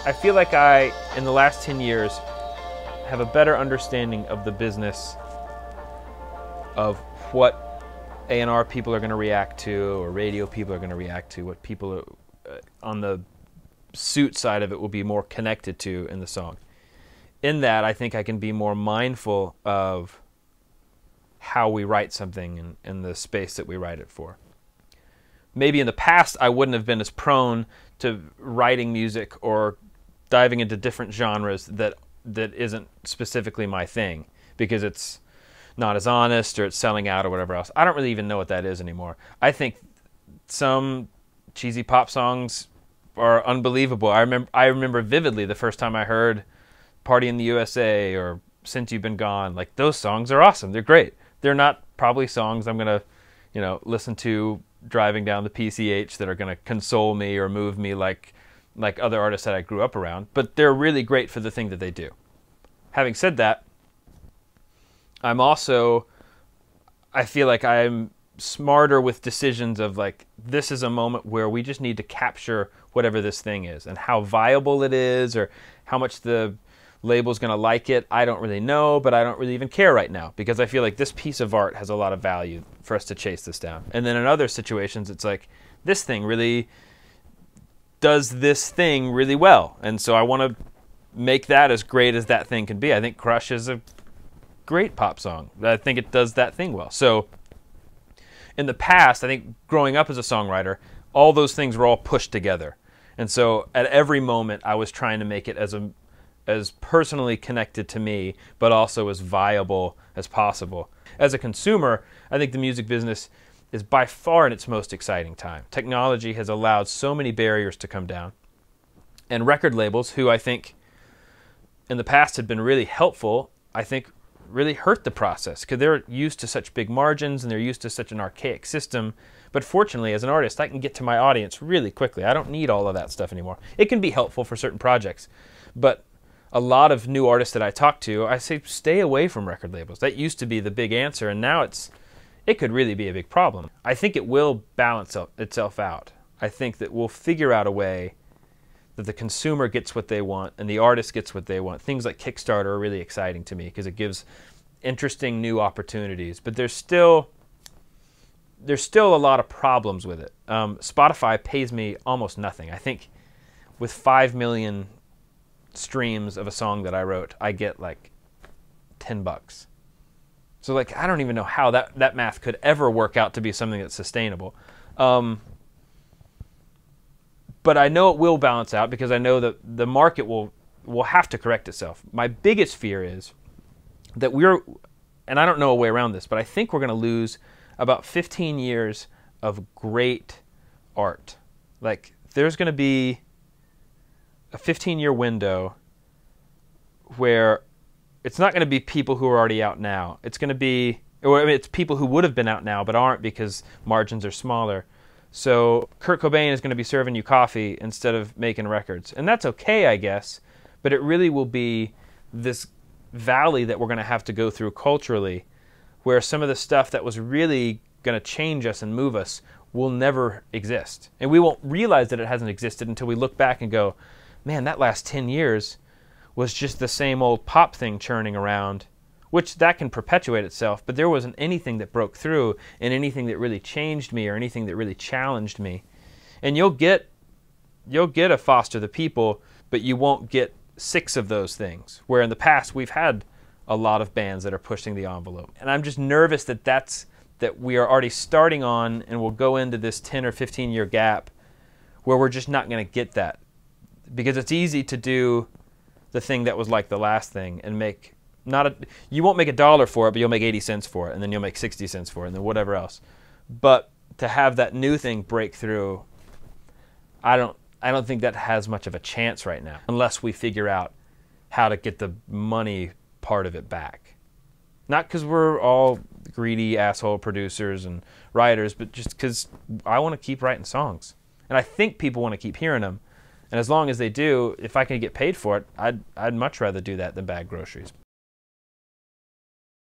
I feel like in the last 10 years, have a better understanding of the business of what A&R people are going to react to, or radio people are going to react to, what people on the suit side of it will be more connected to in the song. In that, I think I can be more mindful of how we write something and the space that we write it for. Maybe in the past, I wouldn't have been as prone to writing music or diving into different genres that isn't specifically my thing, because it's not as honest or it's selling out or whatever else. I don't really even know what that is anymore. I think some cheesy pop songs are unbelievable. I remember vividly the first time I heard Party in the USA or Since You've Been Gone. Like, those songs are awesome. They're great. They're not probably songs I'm going to, listen to driving down the PCH that are going to console me or move me like other artists that I grew up around, but they're really great for the thing that they do. Having said that, I feel like I'm smarter with decisions of like, this is a moment where we just need to capture whatever this thing is, and how viable it is or how much the label's going to like it, I don't really know, but I don't really even care right now, because I feel like this piece of art has a lot of value for us to chase this down. And then in other situations, it's like, this thing really does this thing really well, and so I want to make that as great as that thing can be. I think Crush is a great pop song. I think it does that thing well. So in the past, I think growing up as a songwriter, all those things were all pushed together. And so at every moment, I was trying to make it as personally connected to me, but also as viable as possible. As a consumer, I think the music business is by far in its most exciting time. Technology has allowed so many barriers to come down. And record labels, who I think in the past had been really helpful, I think really hurt the process, because they're used to such big margins and they're used to such an archaic system. But fortunately, as an artist, I can get to my audience really quickly. I don't need all of that stuff anymore. It can be helpful for certain projects, but a lot of new artists that I talk to, I say stay away from record labels. That used to be the big answer, and now it could really be a big problem. I think it will balance itself out. I think that we'll figure out a way that the consumer gets what they want and the artist gets what they want. Things like Kickstarter are really exciting to me because it gives interesting new opportunities, but there's still a lot of problems with it. Spotify pays me almost nothing. I think with 5 million streams of a song that I wrote, I get like $10. So like, I don't even know how that math could ever work out to be something that's sustainable. But I know it will balance out, because I know that the market will have to correct itself. My biggest fear is that and I don't know a way around this, but I think we're going to lose about 15 years of great art. Like, there's going to be a 15-year window where it's not going to be people who are already out now. It's going to be, it's people who would have been out now but aren't because margins are smaller. So Kurt Cobain is going to be serving you coffee instead of making records. And that's okay, I guess, but it really will be this valley that we're going to have to go through culturally, where some of the stuff that was really going to change us and move us will never exist. And we won't realize that it hasn't existed until we look back and go, man, that last 10 years was just the same old pop thing churning around, which that can perpetuate itself, but there wasn't anything that broke through and anything that really changed me or anything that really challenged me. And you'll get a Foster the People, but you won't get 6 of those things, where in the past we've had a lot of bands that are pushing the envelope. And I'm just nervous that we are already starting on, and we'll go into this 10 or 15 year gap where we're just not going to get that. Because it's easy to do the thing that was like the last thing and make you won't make $1 for it, but you'll make 80 cents for it, and then you'll make 60 cents for it, and then whatever else. But to have that new thing break through, I don't think that has much of a chance right now, unless we figure out how to get the money part of it back. Not because we're all greedy asshole producers and writers, but just because I want to keep writing songs. And I think people want to keep hearing them. And as long as they do, if I can get paid for it, I'd much rather do that than bag groceries.